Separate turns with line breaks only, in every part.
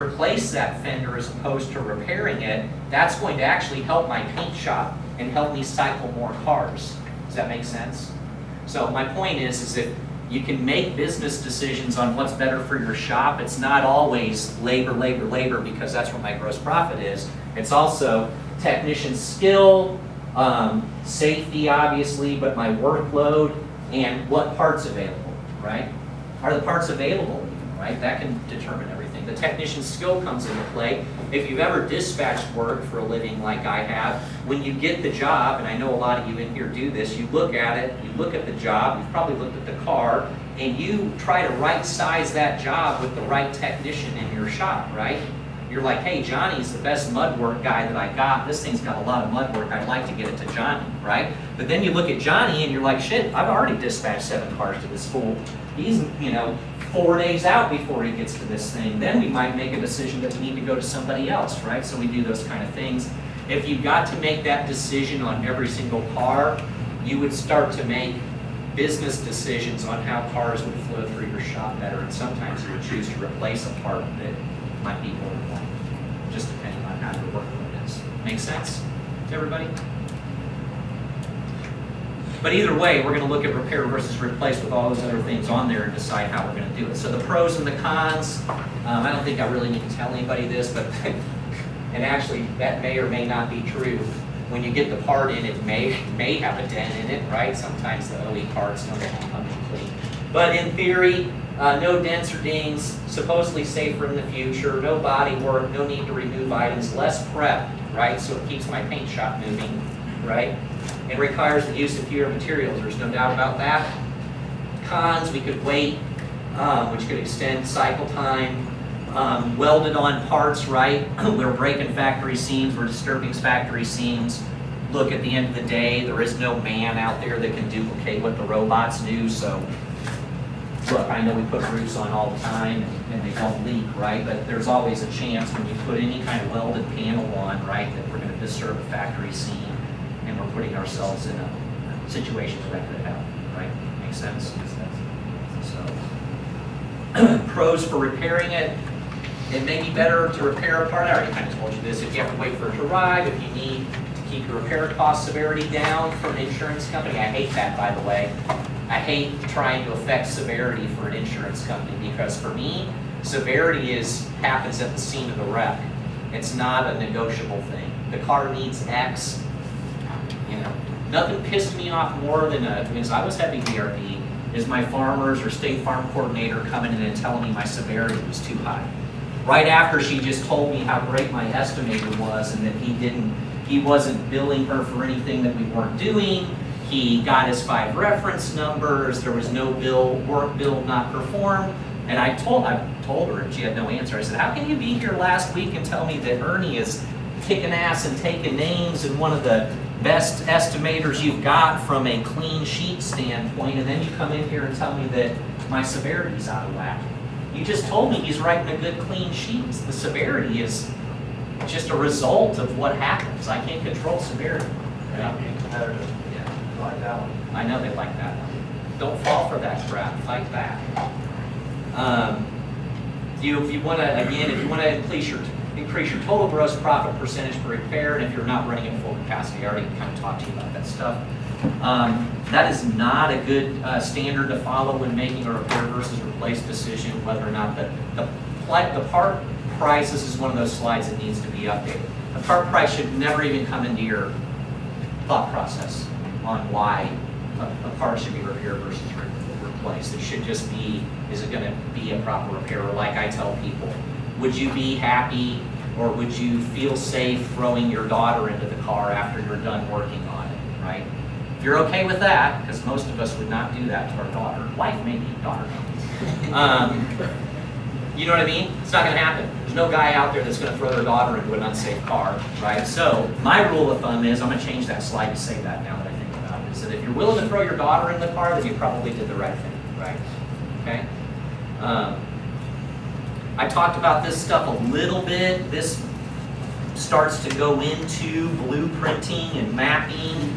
replace that fender as opposed to repairing it, that's going to actually help my paint shop and help me cycle more cars. Does that make sense? So my point is if you can make business decisions on what's better for your shop, it's not always labor, labor, labor, because that's where my gross profit is. It's also technician skill, safety obviously, but my workload and what parts available, right? Are the parts available even, right? That can determine everything. The technician skill comes into play. If you've ever dispatched work for a living like I have, when you get the job, and I know a lot of you in here do this, you look at it, you look at the job, you've probably looked at the car, and you try to right size that job with the right technician in your shop, right? You're like, hey, Johnny's the best mud work guy that I got. This thing's got a lot of mud work. I'd like to get it to Johnny, right? But then you look at Johnny and you're like, shit, I've already dispatched 7 cars to this fool. He's, 4 days out before he gets to this thing. Then we might make a decision that we need to go to somebody else, right? So we do those kind of things. If you got to make that decision on every single car, you would start to make business decisions on how cars would flow through your shop better. And sometimes you would choose to replace a part that might be more important, just depending on how your workload is. Make sense to everybody? But either way, we're going to look at repair versus replace with all those other things on there and decide how we're going to do it. So the pros and the cons, I don't think I really need to tell anybody this, but and actually that may or may not be true. When you get the part in, it may have a dent in it, right? Sometimes the OE parts don't come in clean. But in theory, no dents or dings, supposedly safer in the future, no body work, no need to remove items, less prep, right? So it keeps my paint shop moving, right? It requires the use of fewer materials, there's no doubt about that. Cons, we could wait, which could extend cycle time. Welded on parts, right? We're breaking factory seams, we're disturbing factory seams. Look, at the end of the day, there is no man out there that can duplicate what the robots do, so look, I know we put roofs on all the time and they don't leak, right? But there's always a chance when you put any kind of welded panel on, right, that we're going to disturb a factory seam and we're putting ourselves in a situation where that could happen, right? Makes sense? So, pros for repairing it. It may be better to repair a part. I already kind of told you this. If you have to wait for it to arrive, if you need to keep your repair cost severity down from an insurance company, I hate that, by the way. I hate trying to affect severity for an insurance company because for me, severity happens at the scene of the wreck. It's not a negotiable thing. The car needs X. Nothing pissed me off more than because I was heavy VRB, is my farmers or state farm coordinator coming in and telling me my severity was too high. Right after she just told me how great my estimator was and that he wasn't billing her for anything that we weren't doing. He got his 5 reference numbers. There was no work bill not performed. And I told her, and she had no answer. I said, how can you be here last week and tell me that Ernie is kicking ass and taking names and one of the best estimators you've got from a clean sheet standpoint, and then you come in here and tell me that my severity's out of whack? You just told me he's writing a good clean sheet. The severity is just a result of what happens. I can't control severity. Right?
Not being competitive.
Yeah.
Like that one.
I know they like that one. Don't fall for that crap. Fight back. If you want to increase your total gross profit percentage per repair, and if you're not running at full capacity, I already kind of talked to you about that stuff. That is not a good standard to follow when making a repair versus replace decision, whether or not the part price, this is one of those slides that needs to be updated. The part price should never even come into your thought process on why a part should be repaired versus replaced. It should just be, is it going to be a proper repair? Or like I tell people, would you be happy or would you feel safe throwing your daughter into the car after you're done working on it, right? If you're okay with that, because most of us would not do that to our daughter. Wife maybe, daughter no. You know what I mean? It's not going to happen. There's no guy out there that's going to throw their daughter into an unsafe car, right? So my rule of thumb is, I'm going to change that slide to say that now that I think about it, is that if you're willing to throw your daughter in the car, then you probably did the right thing, right? Okay? I talked about this stuff a little bit. This starts to go into blueprinting and mapping.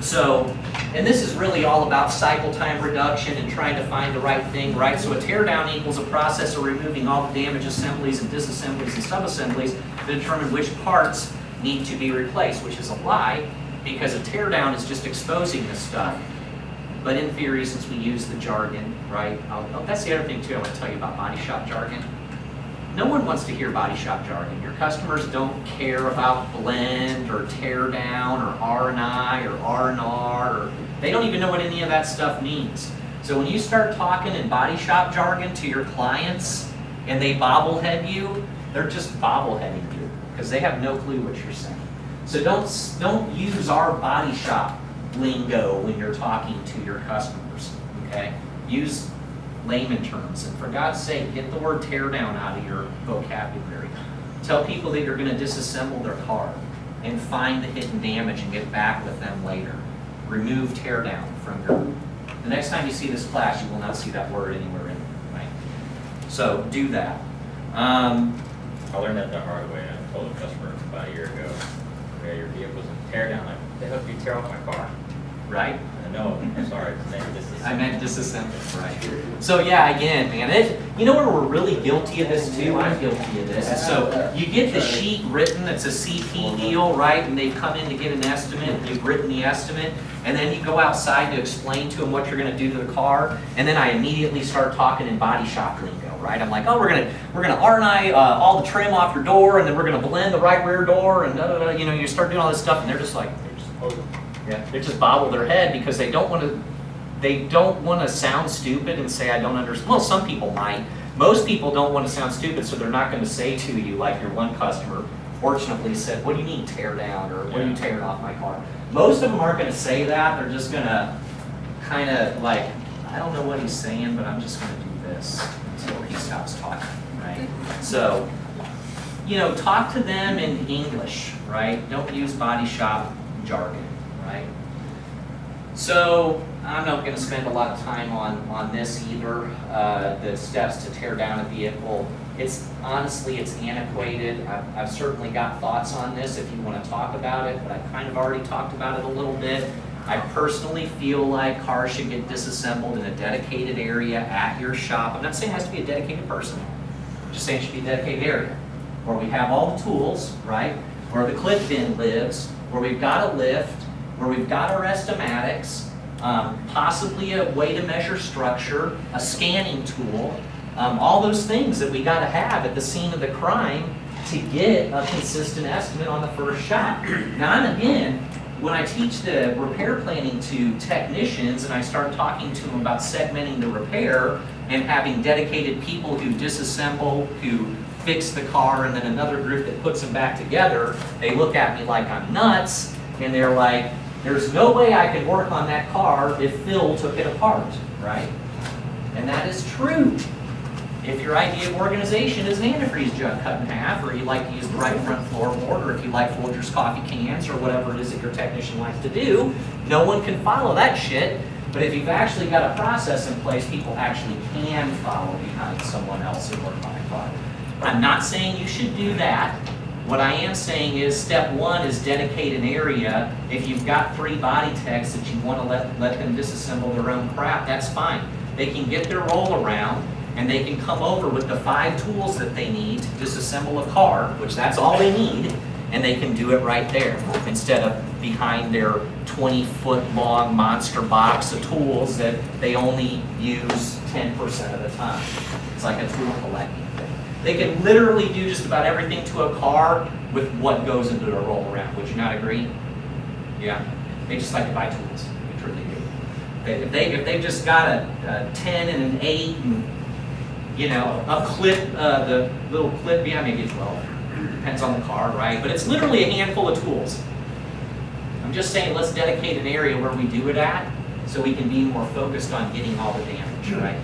So And this is really all about cycle time reduction and trying to find the right thing, right? So a teardown equals a process of removing all the damaged assemblies and disassemblies and subassemblies to determine which parts need to be replaced, which is a lie, because a teardown is just exposing this stuff. But in theory, since we use the jargon, right? That's the other thing too I want to tell you about body shop jargon. No one wants to hear body shop jargon. Your customers don't care about blend or tear down or R&I or R&R, or they don't even know what any of that stuff means. So when you start talking in body shop jargon to your clients and they bobblehead you, they're just bobbleheading you because they have no clue what you're saying. So don't use our body shop lingo when you're talking to your customers, okay? Use layman terms, and for God's sake, get the word tear down out of your vocabulary. Tell people that you're going to disassemble their car and find the hidden damage and get back with them later. Remove tear down from your... The next time you see this class, you will not see that word anywhere in it, right? So do that.
I learned that the hard way. I told a customer about a year ago, yeah, your vehicle's a tear down. Like, what the hell did you tear off my car?
Right?
No, I'm sorry.
I meant disassemble, right? So yeah, again, man, you know where we're really guilty of this too? I'm guilty of this. So you get the sheet written, it's a CP deal, right? And they come in to get an estimate, you've written the estimate, and then you go outside to explain to them what you're gonna do to the car, and then I immediately start talking in body shop lingo, right? I'm like, oh, we're gonna R&I all the trim off your door, and then we're gonna blend the right rear door, and you know, you start doing all this stuff, and they're just like, they just bobble their head because they don't want to sound stupid and say I don't understand. Well, some people might. Most people don't want to sound stupid, so they're not going to say to you, like your one customer fortunately said, what do you mean tear down, or what are you tearing off my car? Most of them aren't going to say that. They're just going to kind of like, I don't know what he's saying, but I'm just going to do this until he stops talking, right? So, you know, talk to them in English, right? Don't use body shop jargon. Right? So I'm not going to spend a lot of time on this either. The steps to tear down a vehicle. Honestly, it's antiquated. I've certainly got thoughts on this if you want to talk about it, but I've kind of already talked about it a little bit. I personally feel like cars should get disassembled in a dedicated area at your shop. I'm not saying it has to be a dedicated person. I'm just saying it should be a dedicated area where we have all the tools, right? Where the clip bin lives, where we've got a lift, where we've got our estimatics, possibly a way to measure structure, a scanning tool, all those things that we got to have at the scene of the crime to get a consistent estimate on the first shot. Now, and again, when I teach the repair planning to technicians and I start talking to them about segmenting the repair and having dedicated people who disassemble, who fix the car, and then another group that puts them back together, they look at me like I'm nuts, and they're like, there's no way I could work on that car if Phil took it apart, right? And that is true. If your idea of organization is an antifreeze jug cut in half, or you like to use the right front floorboard, or if you like Folgers coffee cans, or whatever it is that your technician likes to do, no one can follow that shit. But if you've actually got a process in place, people actually can follow behind someone else and work on a car. I'm not saying you should do that. What I am saying is step one is dedicate an area. If you've got 3 body techs that you want to let them disassemble their own crap, that's fine. They can get their roll around and they can come over with the 5 tools that they need to disassemble a car, which that's all they need, and they can do it right there instead of behind their 20-foot long monster box of tools that they only use 10% of the time. It's like a tool collecting thing. They can literally do just about everything to a car with what goes into their roll around. Would you not agree? Yeah. They just like to buy tools. They truly do. If they've just got a 10 and an 8 and, you know, a clip, the little clip, yeah, maybe a 12. Depends on the car, right? But it's literally a handful of tools. I'm just saying let's dedicate an area where we do it at so we can be more focused on getting all the damage, right?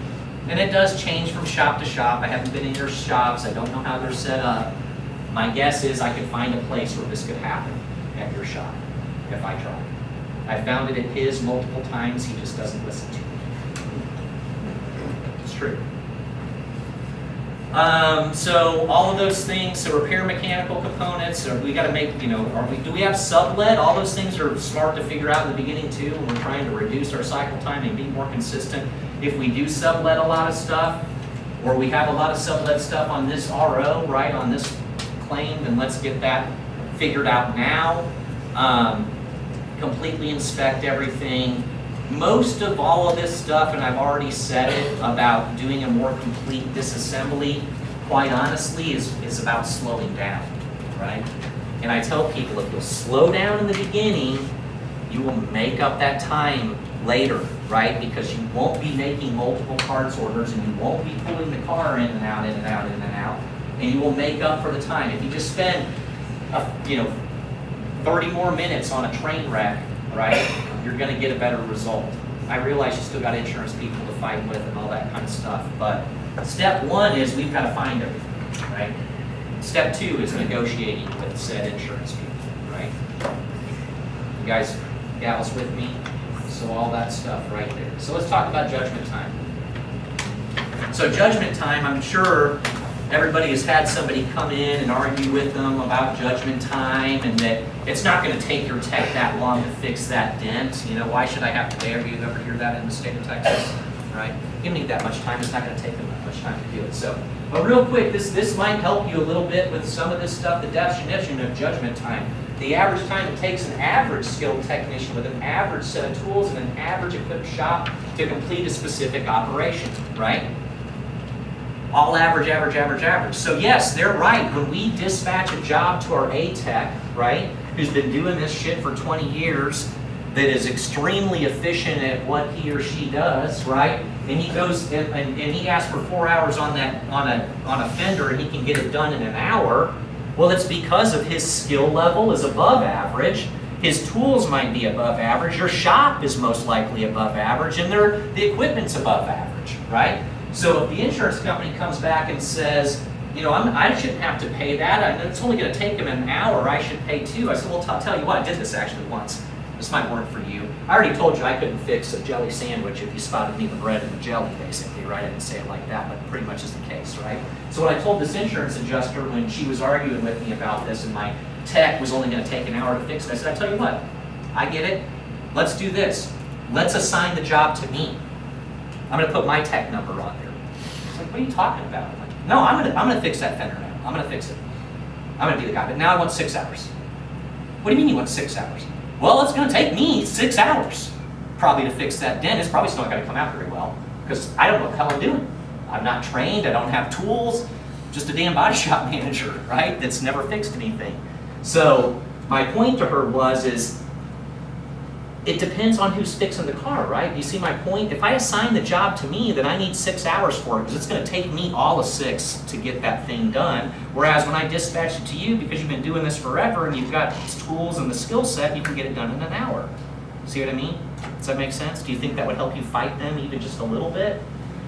And it does change from shop to shop. I haven't been in your shops. I don't know how they're set up. My guess is I could find a place where this could happen at your shop if I tried. I found it at his multiple times. He just doesn't listen to me. It's true. So all of those things, so repair mechanical components, or we got to make, do we have sublet? All those things are smart to figure out in the beginning too, when we're trying to reduce our cycle time and be more consistent. If we do sublet a lot of stuff, or we have a lot of sublet stuff on this RO, right, on this claim, then let's get that figured out now. Completely inspect everything. Most of all of this stuff, and I've already said it, about doing a more complete disassembly, quite honestly, is about slowing down, right? And I tell people, if you'll slow down in the beginning, you will make up that time later, right? Because you won't be making multiple parts orders, and you won't be pulling the car in and out, in and out, in and out, and you will make up for the time. If you just spend, 30 more minutes on a train wreck, right, you're going to get a better result. I realize you still got insurance people to fight with and all that kind of stuff, but step one is we've got to find everything, right? Step two is negotiating with said insurance people, right? You guys, gals with me? So all that stuff right there. So let's talk about judgment time. So judgment time, I'm sure everybody has had somebody come in and argue with them about judgment time, and that it's not going to take your tech that long to fix that dent. Why should I have to pay? Have you ever heard that in the state of Texas? Right? You don't need that much time. It's not going to take them that much time to do it. So, but real quick, this might help you a little bit with some of this stuff. The definition of judgment time. The average time it takes an average skilled technician with an average set of tools and an average equipped shop to complete a specific operation. Right? All average, average, average, average. So yes, they're right. When we dispatch a job to our A-Tech, right, who's been doing this shit for 20 years, that is extremely efficient at what he or she does, right, and he goes and he asks for 4 hours on a fender, and he can get it done in an hour, well, it's because of his skill level is above average. His tools might be above average. Your shop is most likely above average, and the equipment's above average, right? So if the insurance company comes back and says, I shouldn't have to pay that, it's only going to take him an hour, I should pay $2. I said, well, tell you what, I did this actually once. This might work for you. I already told you I couldn't fix a jelly sandwich if you spotted me the bread and the jelly, basically, right? I didn't say it like that, but pretty much is the case, right? So what I told this insurance adjuster when she was arguing with me about this, and my tech was only going to take an hour to fix it, I said, I tell you what, I get it. Let's do this. Let's assign the job to me. I'm going to put my tech number on there. It's like, what are you talking about? I'm like, no, I'm going to fix that fender now. I'm going to fix it. I'm going to be the guy. But now I want 6 hours. What do you mean you want 6 hours? Well, it's going to take me 6 hours probably to fix that dent. It's probably still not going to come out very well because I don't know what the hell I'm doing. I'm not trained. I don't have tools. Just a damn body shop manager, right? That's never fixed anything. So my point to her is it depends on who's fixing the car, right? You see my point? If I assign the job to me, then I need 6 hours for it because it's going to take me all of 6 to get that thing done. Whereas when I dispatch it to you, because you've been doing this forever and you've got these tools and the skill set, you can get it done in an hour. See what I mean? Does that make sense? Do you think that would help you fight them even just a little bit?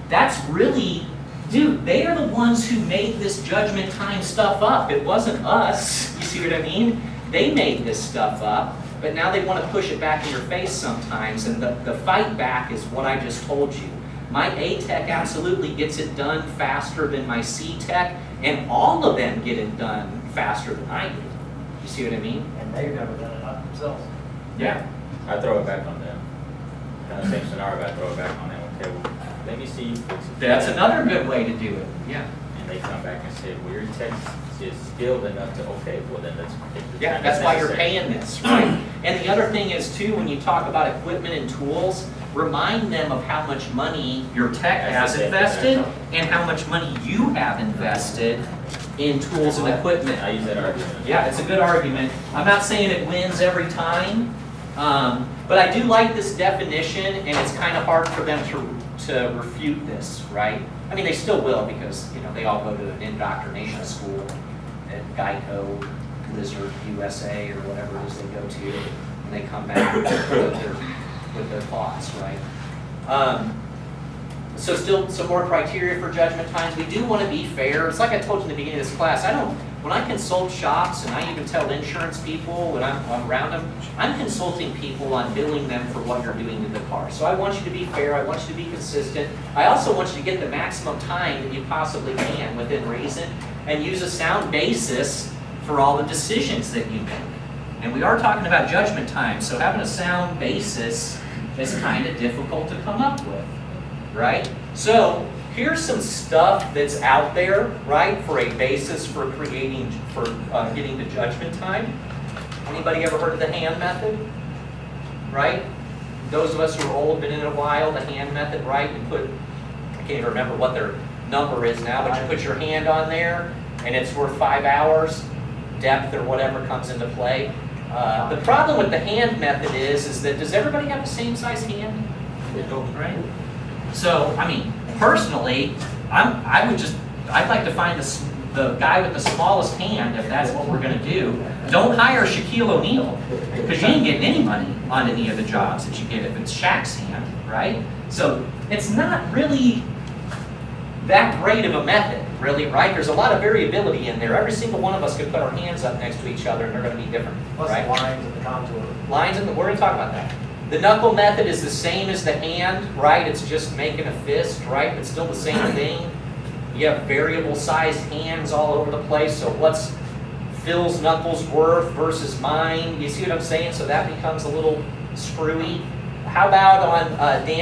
That's really, dude, they are the ones who made this judgment time stuff up. It wasn't us. You see what I mean? They made this stuff up. But now they want to push it back in your face sometimes, and the fight back is what I just told you. My A-Tech absolutely gets it done faster than my C-Tech, and all of them get it done faster than I do. You see what I mean?
And they've never done it up themselves.
Yeah.
I throw it back on them. Kind of same scenario, but I throw it back on them. Okay, well, let me see you fix it.
That's another good way to do it. Yeah.
And they come back and say, well, your tech is skilled enough to, okay, well then let's take the
Yeah,
time
that's why you're
necessary.
paying this, right? And the other thing is too, when you talk about equipment and tools, remind them of how much money your tech has invested and how much money you have invested in tools and equipment.
I use that argument.
Yeah, it's a good argument. I'm not saying it wins every time, but I do like this definition, and it's kind of hard for them to refute this, right? I mean, they still will because, they all go to an indoctrination school at Geico, Blizzard, USA, or whatever it is they go to, and they come back with their thoughts, right? So still some more criteria for judgment times. We do want to be fair. It's like I told you in the beginning of this class. When I consult shops, and I even tell insurance people when I'm around them, I'm consulting people on billing them for what you're doing to the car. So I want you to be fair. I want you to be consistent. I also want you to get the maximum time that you possibly can within reason and use a sound basis for all the decisions that you make. And we are talking about judgment time, so having a sound basis is kind of difficult to come up with, right? So here's some stuff that's out there, right, for a basis for getting to judgment time. Anybody ever heard of the hand method? Right? Those of us who are old, been in it a while, the hand method, right? You put, I can't even remember what their number is now, but you put your hand on there, and it's worth 5 hours, depth or whatever comes into play. The problem with the hand method is that does everybody have the same size hand? Right? So, I mean, personally, I'd like to find the guy with the smallest hand if that's what we're going to do. Don't hire Shaquille O'Neal because you ain't getting any money on any of the jobs that you get if it's Shaq's hand, right? So it's not really that great of a method, really, right? There's a lot of variability in there. Every single one of us could put our hands up next to each other and they're going to be different,
Plus
right?
the lines and the contour.
We're going to talk about that. The knuckle method is the same as the hand, right? It's just making a fist, right? It's still the same thing. You have variable sized hands all over the place, so what's Phil's knuckles worth versus mine? You see what I'm saying? So that becomes a little screwy. How about on Dan?